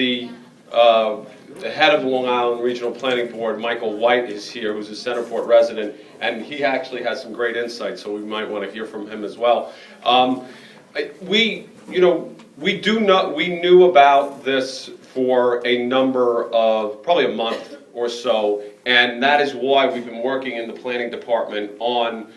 the head of the Long Island Regional Planning Board, Michael White, is here, who's a Centerport resident, and he actually has some great insight, so we might want to hear from him as well. We knew about this for a number of, probably a month or so, and that is why we've been working in the planning department on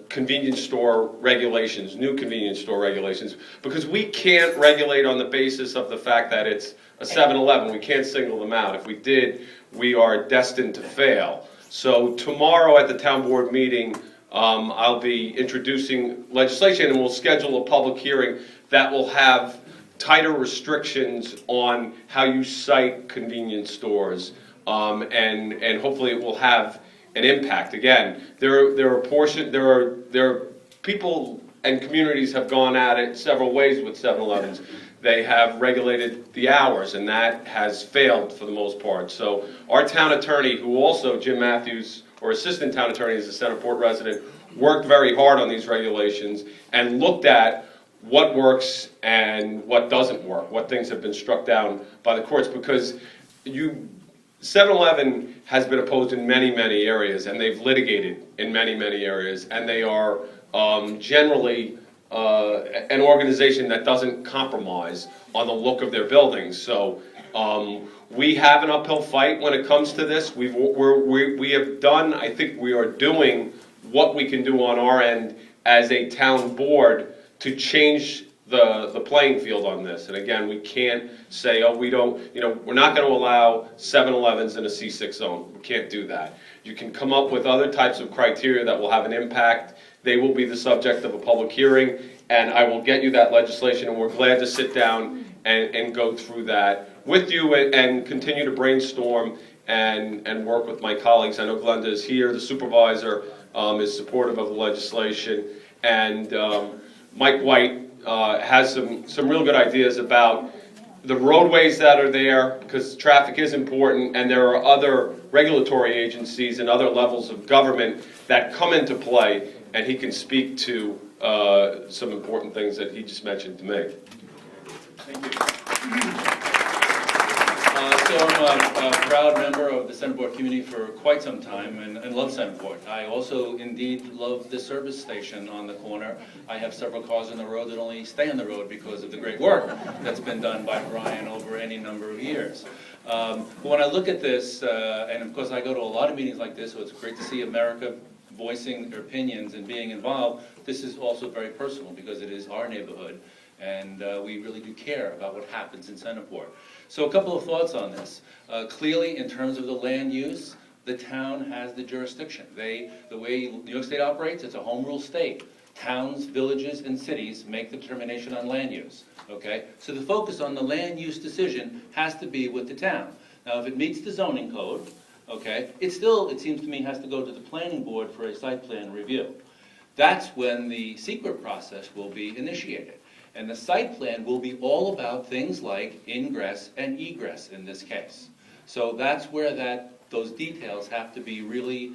convenience store regulations, new convenience store regulations, because we can't regulate on the basis of the fact that it's a 7-Eleven. We can't single them out. If we did, we are destined to fail. So tomorrow at the town board meeting, I'll be introducing legislation, and we'll schedule a public hearing that will have tighter restrictions on how you cite convenience stores, and hopefully it will have an impact. Again, there are people and communities have gone at it several ways with 7-Elevens. They have regulated the hours, and that has failed for the most part. So our town attorney, who also, Jim Matthews, or assistant town attorney, is a Centerport resident, worked very hard on these regulations and looked at what works and what doesn't work, what things have been struck down by the courts, because 7-Eleven has been opposed in many, many areas, and they've litigated in many, many areas, and they are generally an organization that doesn't compromise on the look of their buildings. So we have an uphill fight when it comes to this. We have done, I think we are doing what we can do on our end as a town board to change the playing field on this. And again, we can't say, oh, we're not going to allow 7-Elevens in a C6 zone. We can't do that. You can come up with other types of criteria that will have an impact. They will be the subject of a public hearing, and I will get you that legislation, and we're glad to sit down and go through that with you and continue to brainstorm and work with my colleagues. I know Glenda is here, the supervisor is supportive of the legislation, and Mike White has some real good ideas about the roadways that are there, because traffic is important, and there are other regulatory agencies and other levels of government that come into play, and he can speak to some important things that he just mentioned to me. Thank you. So I'm a proud member of the Centerport community for quite some time and love Centerport. I also indeed love the service station on the corner. I have several cars on the road that only stay on the road because of the great work that's been done by Brian over any number of years. But when I look at this, and of course I go to a lot of meetings like this, so it's great to see America voicing their opinions and being involved. This is also very personal because it is our neighborhood, and we really do care about what happens in Centerport. So a couple of thoughts on this. Clearly, in terms of the land use, the town has the jurisdiction. The way New York State operates, it's a home rule state. Towns, villages, and cities make the determination on land use. Okay? So the focus on the land use decision has to be with the town. Now, if it meets the zoning code, okay, it still, it seems to me, has to go to the planning board for a site plan review. That's when the secret process will be initiated. And the site plan will be all about things like ingress and egress in this case. So that's where those details have to be really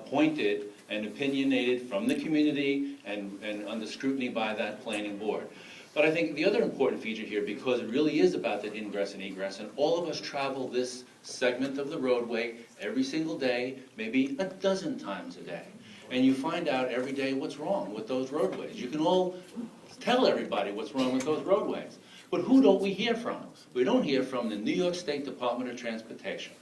pointed and opinionated from the community and under scrutiny by that planning board. But I think the other important feature here, because it really is about that ingress and egress, and all of us travel this segment of the roadway every single day, maybe a dozen times a day. And you find out every day what's wrong with those roadways. You can all tell everybody what's wrong with those roadways. But who don't we hear from? We don't hear from the New York State Department of Transportation.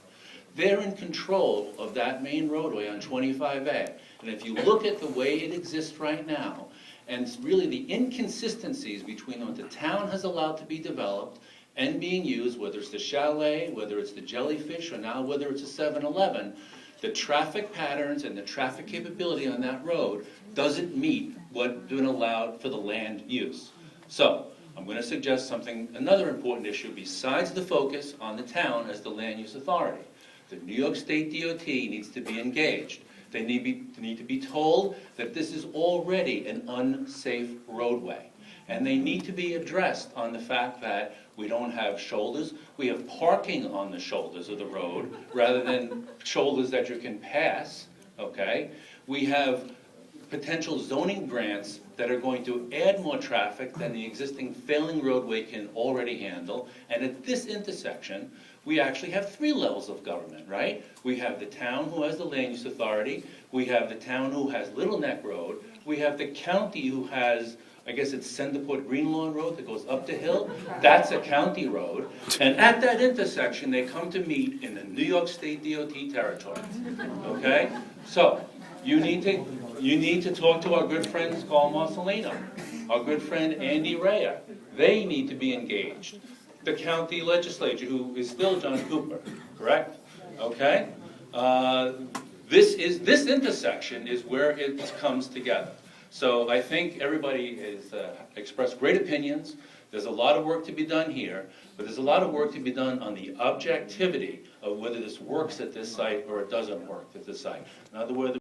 They're in control of that main roadway on 25A. And if you look at the way it exists right now, and really the inconsistencies between what the town has allowed to be developed and being used, whether it's the chalet, whether it's the jellyfish, or now whether it's a 7-Eleven, the traffic patterns and the traffic capability on that road doesn't meet what's been allowed for the land use. So I'm going to suggest another important issue besides the focus on the town as the land use authority. The New York State DOT needs to be engaged. They need to be told that this is already an unsafe roadway. And they need to be addressed on the fact that we don't have shoulders. We have parking on the shoulders of the road rather than shoulders that you can pass, okay? We have potential zoning grants that are going to add more traffic than the existing failing roadway can already handle. And at this intersection, we actually have 3 levels of government, right? We have the town who has the land use authority, we have the town who has Little Neck Road, we have the county who has, I guess it's Centerport Green Lawn Road that goes up the hill. That's a county road. And at that intersection, they come to meet in the New York State DOT territory. Okay? So, you need to talk to our good friends Carl Marcelino, our good friend Andy Rea. They need to be engaged. The county legislature, who is still John Cooper, correct? Okay? This intersection is where it comes together. So I think everybody has expressed great opinions. There's a lot of work to be done here, but there's a lot of work to be done on the objectivity of whether this works at this site or it doesn't work at this site. In other words,